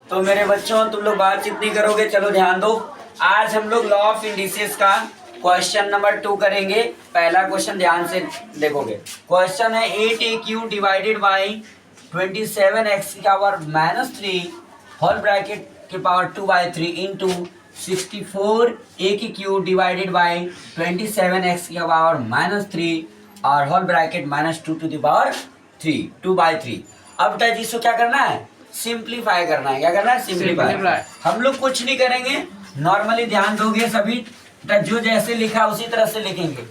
तो मेरे बच्चों तुम लोग बातचीत नहीं करोगे, चलो ध्यान दो। आज हम लोग लॉ ऑफ इंडिसेस का क्वेश्चन नंबर 2 करेंगे। पहला क्वेश्चन ध्यान से देखोगे। क्वेश्चन है 8aq डिवाइडेड बाई 27x की पावर -3 होल ब्रैकेट के power 2/3 into 64a³ divided by 27x की पावर -3 और whole bracket -2 to the power 3 2/3। अब बेटा जी इसको क्या करना है? सिंप्लीफाई करना है। क्या करना है? सिंप्लीफाई। हम लोग कुछ नहीं करेंगे, नॉर्मली ध्यान दोगे सभी। जो जैसे लिखा उसी तरह से लिखेंगे।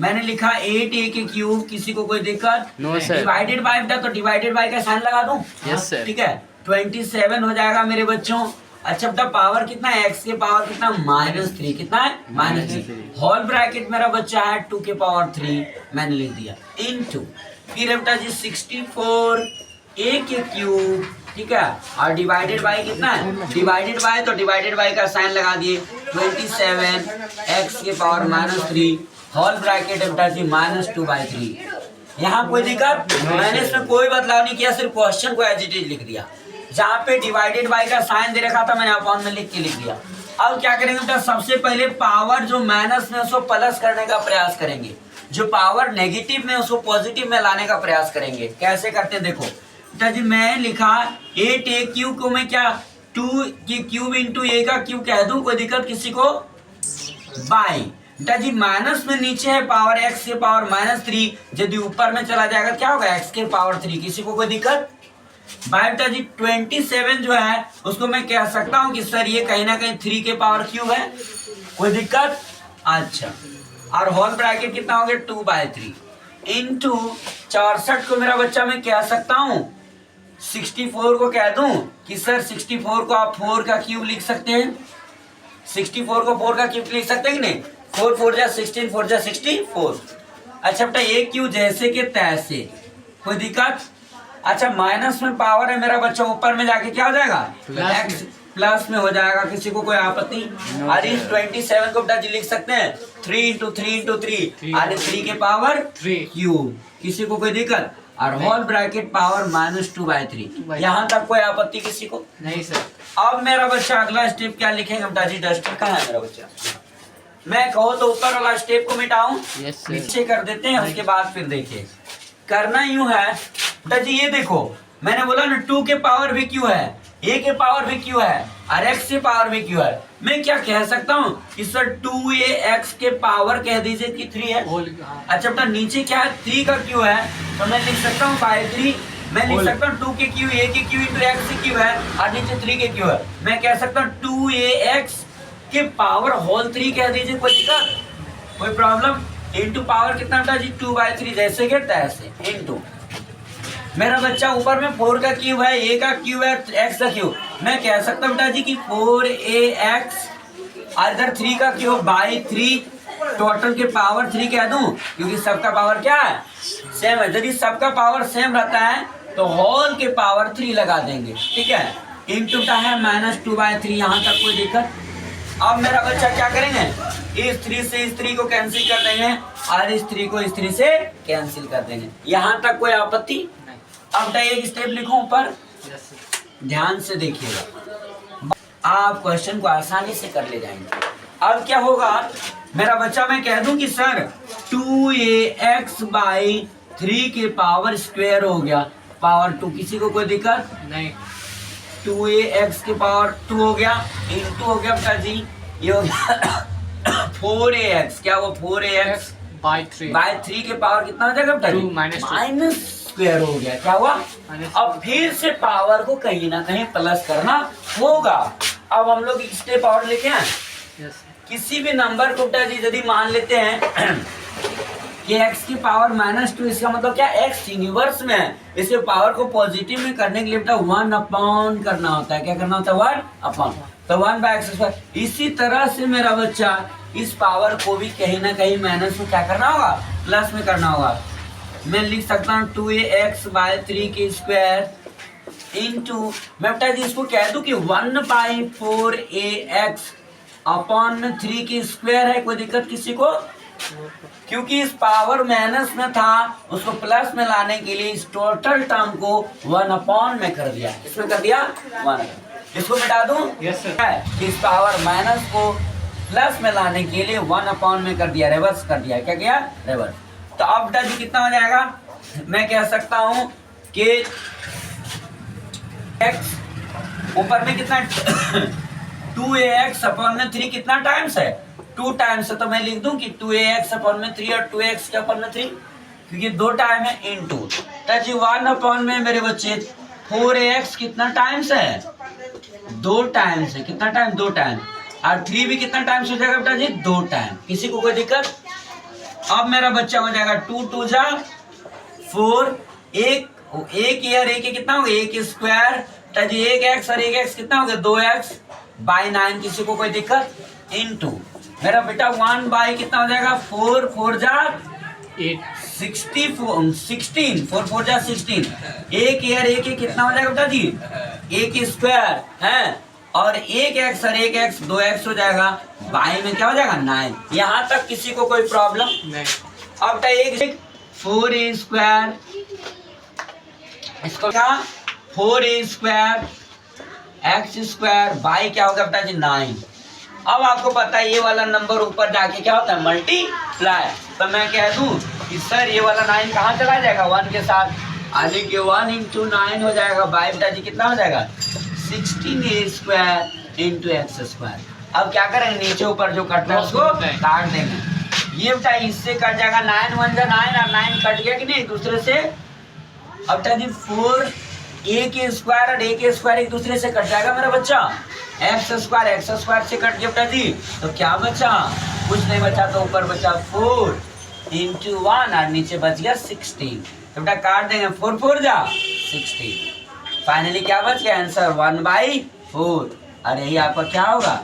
मैंने लिखा 8a³, किसी को कोई दिक्कत? No sir. डिवाइडेड बाय बेटा, तो डिवाइडेड बाय का साइन लगा दूं? Yes sir. ठीक है, 27 हो जाएगा मेरे बच्चों। अच्छा बेटा पावर कितना है? x के पावर कितना? -3। कितना है? -3। होल ब्रैकेट मेरा बच्चा है 2 के पावर 3, मैंने लिख दिया, इनटू फिर बेटा जी 64a³, ठीक है, और डिवाइडेड बाय कितना है? डिवाइडेड बाय, तो डिवाइडेड बाय का साइन लगा दिए। 27x के पावर -3 होल ब्रैकेट बेटा जी -2/3। यहाँ कोई दिक्कत? मैंने इसमें कोई बदलाव नहीं किया, सिर्फ क्वेश्चन को एज इट इज लिख दिया। जहाँ पे डिवाइडेड बाय का साइन दे रखा था मैंने अपॉन में लिख के लिख दिया। अब क्या करेंगे बेटा? सबसे पहले पावर जो माइनस में उसको प्लस करने का प्रयास करेंगे, जो पावर नेगेटिव में उसको पॉजिटिव में लाने का प्रयास करेंगे। कैसे करते हैं देखो बेटा जी, मैं लिखा 8a³ को मैं क्या 2 की क्यूब इंटू a का क्यूब कह दूं? कोई दिक्कत किसी को? बाई बेटा जी माइनस में नीचे है पावर x के पावर -3, यदि ऊपर में चला जाएगा क्या होगा? x के पावर 3। किसी को कोई दिक्कत? बाय बेटा जी 27 जो है उसको मैं कह सकता हूँ कि सर ये कहीं ना कहीं 3 के पावर क्यूब है। कोई दिक्कत? अच्छा, और होल ब्रैकेट कितना हो गया? 2/3 इंटू 64 को मेरा बच्चा मैं कह सकता हूँ 64 को कह दूं कि सर 64 को आप 4 का क्यूब लिख सकते हैं। 64 को 4 का क्यूब लिख सकते हैं कि नहीं? 4 4 जा 16, 4 जा 64। अच्छा बेटा ये क्यूब जैसे के तैसे। कोई दिक्कत? अच्छा माइनस में पावर है मेरा बच्चा, ऊपर में जाके क्या हो जाएगा? x प्लस में हो जाएगा। किसी को कोई आपत्ति? और इस 27 को बेटा जी लिख सकते हैं 3 इंटू 3 इंटू 3 और 3 के पावर क्यूब। किसी को कोई दिक्कत? और होल ब्रैकेट पावर -2/3। यहाँ तक कोई आपत्ति किसी को? नहीं सर। अब मेरा बच्चा अगला स्टेप क्या लिखेंगे बेटा जी? डस्टर कहाँ है मेरा बच्चा? मैं कहूँ तो ऊपर वाला स्टेप को मिटाऊं? Yes sir. पीछे कर देते हैं, उसके बाद फिर देखिए करना यूं है बेटा जी। ये देखो मैंने बोला ना 2 के पावर भी क्यों है, a के पावर भी क्यों है और x के पावर भी क्यों है। मैं क्या कह सकता हूँ कि सर 2ax के पावर कह दीजिए कि 3 है। अच्छा बेटा नीचे क्या है? 3 का क्यों है, तो मैं लिख सकता हूँ बाय 3। मैं लिख सकता हूँ 2 के क्यू a के क्यू इंटू x के क्यू है और नीचे 3 के क्यू है। मैं कह सकता हूँ 2ax के पावर होल 3 कह दीजिए। कोई दिक्कत? कोई प्रॉब्लम? इंटू पावर कितना बेटा जी? 2/3 जैसे के तैसे इंटू मेरा बच्चा ऊपर में 4 का क्यूब है, a का क्यूब है, x का क्यूब। मैं कह सकता हूँ बेटा जी कि 4ax और इधर 3 का क्यूब बाई 3 टोटल के पावर 3 कह दूं, क्योंकि सबका पावर क्या है? सेम है। यदि सबका पावर सेम रहता है तो होल के पावर 3 लगा देंगे। ठीक है, इंटू का है -2/3। यहाँ तक कोई दिक्कत? अब मेरा बच्चा क्या करेंगे? इस 3 से इस 3 को कैंसिल कर देंगे और इस 3 को इस 3 से कैंसिल कर देंगे। यहाँ तक कोई आपत्ति? अब एक स्टेप लिखो ऊपर, ध्यान से देखिएगा, आप क्वेश्चन को आसानी से कर ले जाएंगे। अब क्या होगा मेरा बच्चा? मैं कह दूं कि सर 2ax/3 के पावर स्क्वायर हो गया, पावर 2। किसी को कोई दिक्कत? नहीं। 2ax के पावर 2 हो गया, इंटू हो गया बेटा जी ये हो गया 4ax। क्या वो 4ax बाय 3 के पावर कितना हो जाएगा बेटा जी? 2 माइनस स्क्वायर हो गया। क्या हुआ? अब फिर से पावर को कहीं ना कहीं प्लस करना होगा। अब हम लोग एक स्टेप और लेके आए। किसी भी नंबर को बेटा जी यदि मान लेते हैं कि x की पावर -2, इसका मतलब क्या? x यूनिवर्स में है, इसके पावर को पॉजिटिव में करने के लिए बेटा 1 करना होता है। क्या करना होता है? 1 तो 1/x²। इसी तरह से मेरा बच्चा इस पावर को भी कहीं ना कहीं माइनस में क्या करना होगा? प्लस में करना होगा। मैं लिख सकता हूँ 2ax/3 के स्क्वायर इंटू मैं बेटा जी इसको कह दूं कि 1/4ax अपॉन 3 की स्क्वायर है। कोई दिक्कत किसी को? क्योंकि इस पावर माइनस में था, उसको प्लस में लाने के लिए इस टोटल टर्म को 1 अपॉन में कर दिया। इसमें कर दिया 1। इसको मिटा दूं? Yes sir. इस पावर माइनस को प्लस में लाने के लिए 1 में कर दिया, रिवर्स कर दिया। क्या किया? रिवर्स। तो अब बेटा जी कितना हो जाएगा? मैं कह सकता हूं कि x ऊपर में कितना 2ax अपॉन में 3 कितना टाइम्स है? 2 टाइम्स है। तो मैं लिख दूं कि 2ax अपॉन में 3 और 2x के अपॉन में 3, क्योंकि 2 टाइम है इनटू। तो जी 1 में मेरे बच्चे 4ax कितना टाइम्स है? 2 टाइम्स है। कितना टाइम? 2 टाइम। और 3 भी कितना टाइम्स हो जाएगा बेटा जी? 2 टाइम। किसी को कोई दिक्कत? अब मेरा बच्चा हो जाएगा 2 2 जा 4, एक ईयर एक कितना हो गया? 1 स्क्वायर। तो जी 1x और 1x कितना हो गया? 2x by 9। किसी को कोई दिक्कत? इनटू मेरा बेटा 1 बाई कितना हो जाएगा? 4 4 जा 16, 4 4 जा 16। एक ईयर एक कितना हो जाएगा बेटा जी? 1 स्क्वायर है। और 1x और 1x 2x हो जाएगा। बाई में क्या हो जाएगा? 9। यहाँ तक किसी को कोई प्रॉब्लम नहीं? अब बेटा एक 4a स्क्वायर, इसको क्या? 4a square x square by क्या होगा बेटा जी? 9। अब आपको पता है ये वाला नंबर ऊपर जाके क्या होता है? मल्टीप्लाई। तो मैं कह दूं कि सर ये वाला 9 कहाँ चला जाएगा? 1 के साथ, यानी कि 1 इंटू 9 हो जाएगा। बाई बेटा जी कितना हो जाएगा? 16a square into x square. अब क्या करेंगे? नीचे ऊपर जो कटना है उसको काट देंगे। ये बेटा इससे कट जाएगा। 9 1 जा 9 और 9 कट गया कि नहीं दूसरे से। अब बेटा जी 4a के स्क्वायर और a के स्क्वायर एक दूसरे से कट जाएगा मेरा बच्चा। एक्स स्क्वायर से कट गया बेटा जी। तो क्या बचा? कुछ नहीं बचा। तो ऊपर बचा 4 इंटू 1 और नीचे बच गया 16। तो बेटा काट देंगे। 4 4 जा 16। फाइनली क्या बच गया? आंसर 1/4। और यही आपका क्या होगा?